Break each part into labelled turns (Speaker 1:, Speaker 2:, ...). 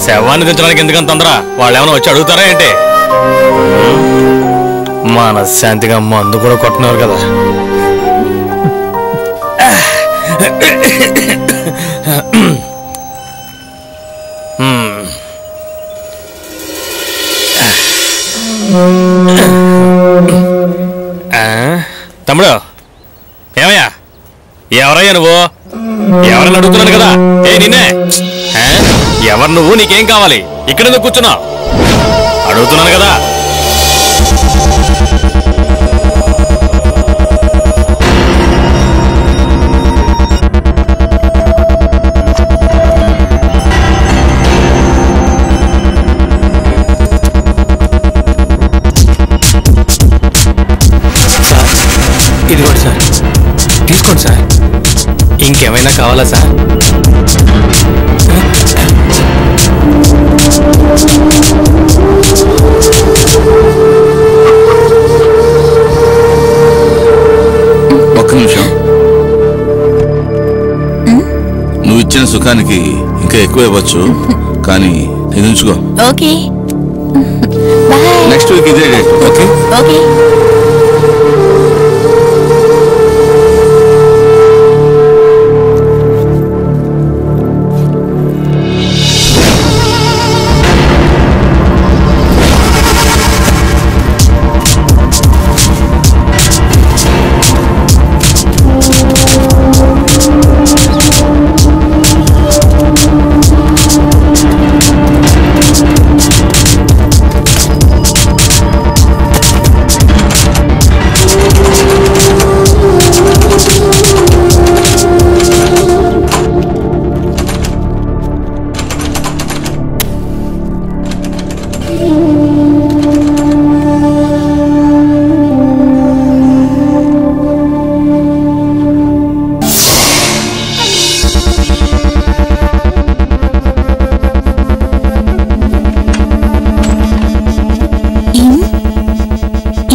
Speaker 1: శవాన్ని తెచ్చడానికి ఎందుకంత తొందర? వాళ్ళు ఏమైనా వచ్చి అడుగుతారా ఏంటి? మనశ్శాంతిగా మందు కూడా కొట్టినారు కదా. తమ్ముడు ఏమయ్యా? ఎవరయ్యా నువ్వు? ఎవరని అడుగుతున్నాను కదా. నిన్నే. ఎవరు నువ్వు? నీకేం కావాలి? ఇక్కడ ఎందుకు కూర్చున్నావు? అడుగుతున్నాను కదా. ఇదిగోండి సార్, తీసుకోండి సార్. ఇంకేమైనా కావాలా సార్?
Speaker 2: ఒక్క నిమిషం. నువ్వు ఇచ్చిన సుఖానికి ఇంకా ఎక్కువ ఇవ్వచ్చు, కానీ ఇది ఉంచుకో.
Speaker 3: ఓకే,
Speaker 2: నెక్స్ట్ వీక్ ఇదే డేట్. Okay
Speaker 3: okay.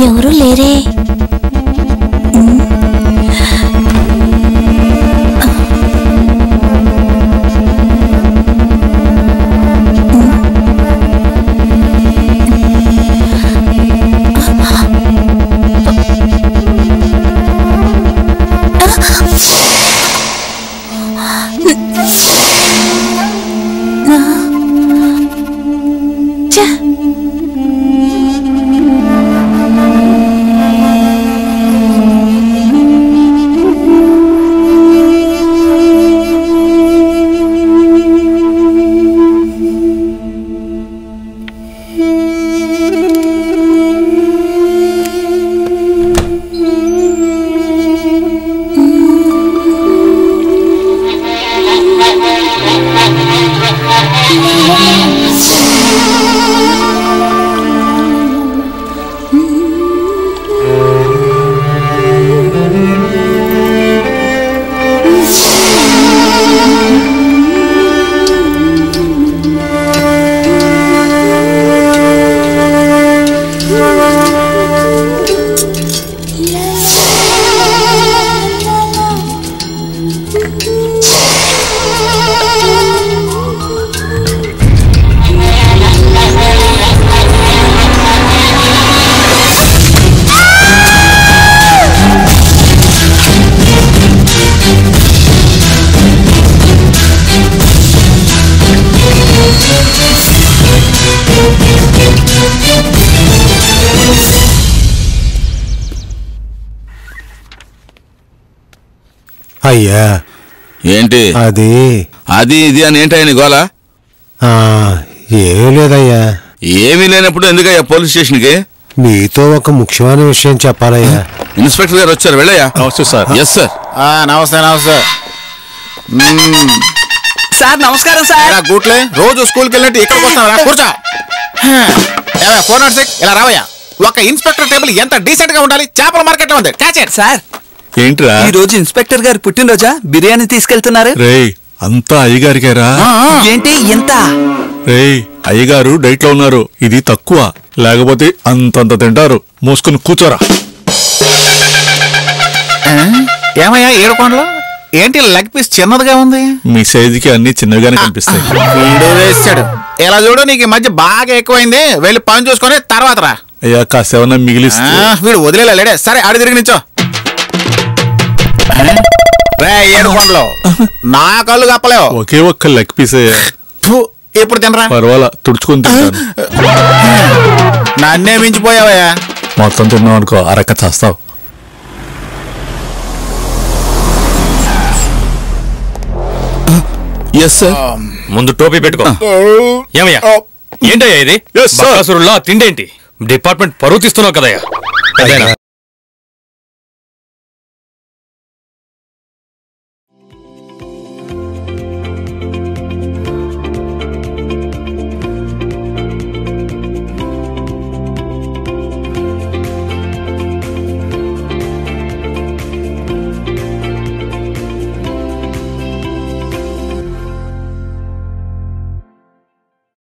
Speaker 3: ఎవరు లేరే?
Speaker 4: అయ్యా
Speaker 2: ఏంటి
Speaker 4: అది
Speaker 2: అది ఇది అని ఏంటయ్యా గోళ?
Speaker 4: ఏమీ లేదయ్యా.
Speaker 2: ఏమీ లేనప్పుడు ఎందుకయ్యా పోలీస్ స్టేషన్కి?
Speaker 4: మీతో ఒక ముఖ్యమైన విషయం చెప్పాలయ్యా.
Speaker 2: ఇన్స్పెక్టర్ గారు వచ్చారు, వెళ్ళయ్యా.
Speaker 1: నమస్తే సార్.
Speaker 2: Yes sir.
Speaker 5: నమస్తే నమస్తే
Speaker 6: సార్. నమస్కారం సార్.
Speaker 5: గూట్లే రోజు స్కూల్కి వెళ్ళినట్టు ఇక్కడికి వస్తావా? కూర్చో. 406 ఇలా రావయ్యా. ఒక ఇన్స్పెక్టర్ టేబుల్ ఎంత డీసెంట్ గా ఉండాలి? చేపల మార్కెట్ లో ఉంది. Catch it.
Speaker 6: సార్
Speaker 1: ఏంట్రా
Speaker 6: ఈ రోజు ఇన్స్పెక్టర్ గారు పుట్టినరోజా? బిర్యానీ తీసుకెళ్తున్నారు.
Speaker 1: రేయ్ అంతా అయ్యగారికేరా.
Speaker 6: ఏంటి ఎంత?
Speaker 1: రేయ్ అయ్యగారు డైట్ లో ఉన్నారు, ఇది తక్కువ, లేకపోతే అంతంత తింటారు. మోసుకుని కూర్చోరా.
Speaker 5: ఏమయ్యా ఏడుకోండ్లో ఏంటి లెగ్ పీస్ చిన్నదిగా ఉంది?
Speaker 1: మీ సైజుకి అన్ని చిన్నగానే కనిపిస్తాయి.
Speaker 5: వీడు వేసాడు. ఇలా చూడు, నీకు ఈ మధ్య బాగా ఎక్కువైంది. వెళ్ళి పని చూసుకొని తర్వాత రా.
Speaker 1: అయ్యా కాసేమన్నా మిగిలిస్తే.
Speaker 5: వీడు వదిలేలేడే. సరే ఆడి తిరిగి నించో. ఏడు పండ్లు నా కళ్ళు కప్పలేవు.
Speaker 1: ఒకే ఒక్క లెగ్ పీస్ అయ్యా.
Speaker 5: ఇప్పుడు తినరా.
Speaker 1: పర్వాలా తుడుచుకొని తింటాను.
Speaker 5: నన్నే మించిపోయావయ్యా.
Speaker 1: మొత్తం తిన్నావు అనుకో అరక్క చేస్తావు.
Speaker 2: Yes sir.
Speaker 3: ముందు టోపీ పెట్టుకో. ఏమయ్యా ఏంటయ్యా ఇది?
Speaker 1: Yes, sir.
Speaker 3: బకాసురుల్లా తిండేంటి? డిపార్ట్మెంట్ పరువు తీస్తున్నావు కదయ్యా.